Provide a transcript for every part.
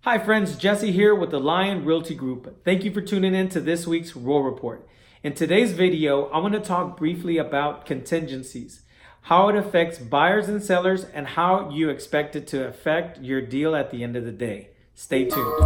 Hi friends, Jesse here with the Lion Realty Group. Thank you for tuning in to this week's Roar Report. In today's video, I want to talk briefly about contingencies, how it affects buyers and sellers, and how you expect it to affect your deal at the end of the day. Stay tuned.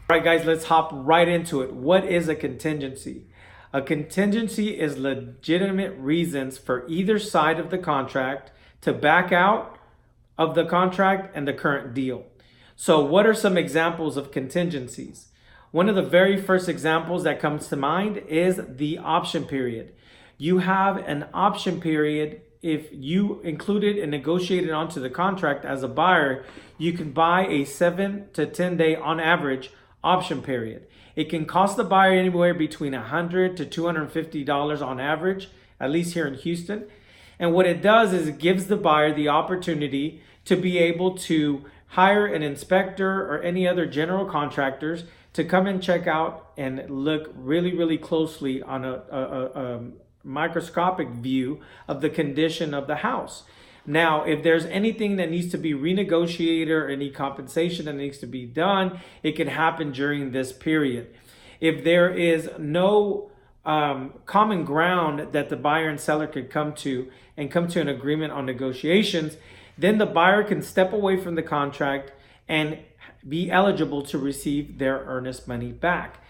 All right guys, let's hop right into it. What is a contingency? A contingency is legitimate reasons for either side of the contract to back out of the contract and the current deal. So what are some examples of contingencies? One of the very first examples that comes to mind is the option period. You have an option period. If you included and negotiated onto the contract as a buyer, you can buy a 7 to 10 day on average option period. It can cost the buyer anywhere between $100 to $250 on average, at least here in Houston. And what it does is it gives the buyer the opportunity to be able to hire an inspector or any other general contractors to come and check out and look really closely on a microscopic view of the condition of the house. Now, if there's anything that needs to be renegotiated or any compensation that needs to be done, it can happen during this period. If there is no common ground that the buyer and seller could come to and come to an agreement on negotiations, then the buyer can step away from the contract and be eligible to receive their earnest money back.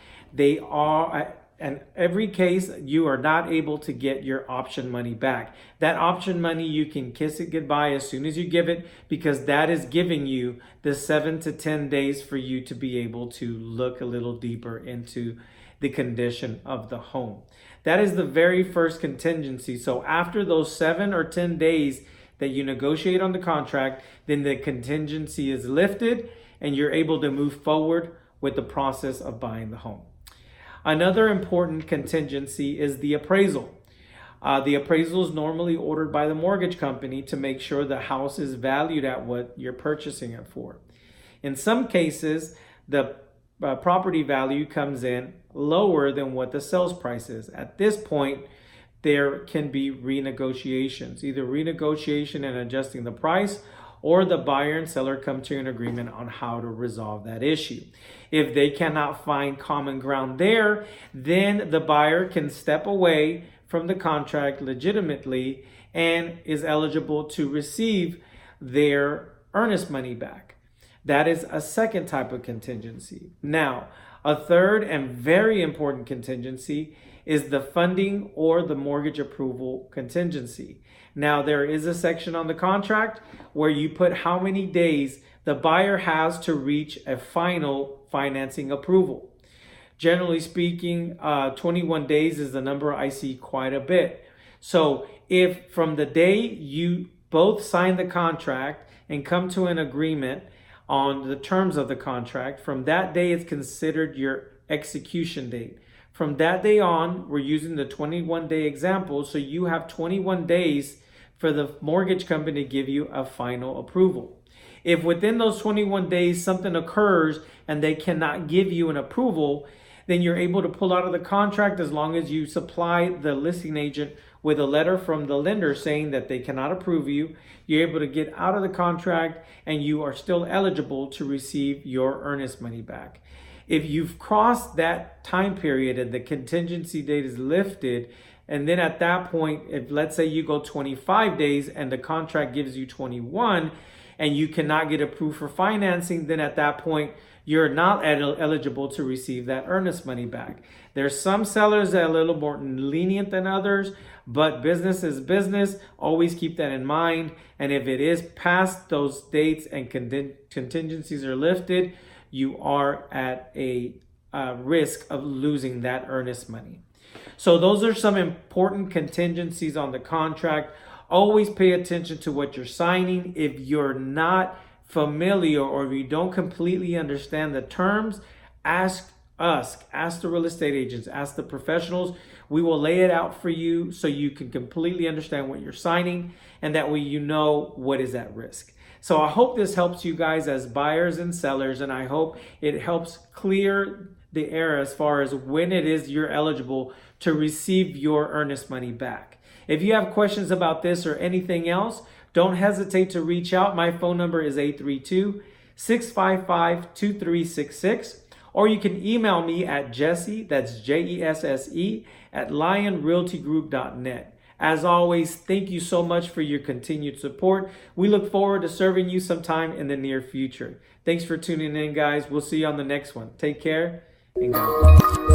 In every case, you are not able to get your option money back. That option money, you can kiss it goodbye as soon as you give it, because that is giving you the 7 to 10 days for you to be able to look a little deeper into the condition of the home. That is the very first contingency. So after those 7 or 10 days that you negotiate on the contract, then the contingency is lifted and you're able to move forward with the process of buying the home. Another important contingency is the appraisal. The appraisal is normally ordered by the mortgage company to make sure the house is valued at what you're purchasing it for. In some cases, the property value comes in lower than what the sales price is. At this point, there can be renegotiations, either renegotiation and adjusting the price, or the buyer and seller come to an agreement on how to resolve that issue. If they cannot find common ground there, then the buyer can step away from the contract legitimately and is eligible to receive their earnest money back. That is a second type of contingency. Now, a third and very important contingency is the funding or the mortgage approval contingency. Now, there is a section on the contract where you put how many days the buyer has to reach a final financing approval. Generally speaking, 21 days is the number I see quite a bit. So if from the day you both sign the contract and come to an agreement on the terms of the contract, from that day it's considered your execution date. From that day on, we're using the 21-day example, so you have 21 days for the mortgage company to give you a final approval. If within those 21 days something occurs and they cannot give you an approval, then you're able to pull out of the contract as long as you supply the listing agent with a letter from the lender saying that they cannot approve you. You're able to get out of the contract and you are still eligible to receive your earnest money back. If you've crossed that time period and the contingency date is lifted, and then at that point, if let's say you go 25 days and the contract gives you 21 and you cannot get approved for financing, then at that point, you're not eligible to receive that earnest money back. There's some sellers that are a little more lenient than others, but business is business. Always keep that in mind. And if it is past those dates and contingencies are lifted, you are at a risk of losing that earnest money. So those are some important contingencies on the contract. Always pay attention to what you're signing. If you're not familiar or if you don't completely understand the terms, ask us, ask the real estate agents, ask the professionals. We will lay it out for you so you can completely understand what you're signing, and that way you know what is at risk. So I hope this helps you guys as buyers and sellers, and I hope it helps clear the air as far as when it is you're eligible to receive your earnest money back. If you have questions about this or anything else, don't hesitate to reach out. My phone number is 832-655-2366, or you can email me at Jesse, that's Jesse, at lionrealtygroup.net. As always, thank you so much for your continued support. We look forward to serving you sometime in the near future. Thanks for tuning in, guys. We'll see you on the next one. Take care and God bless.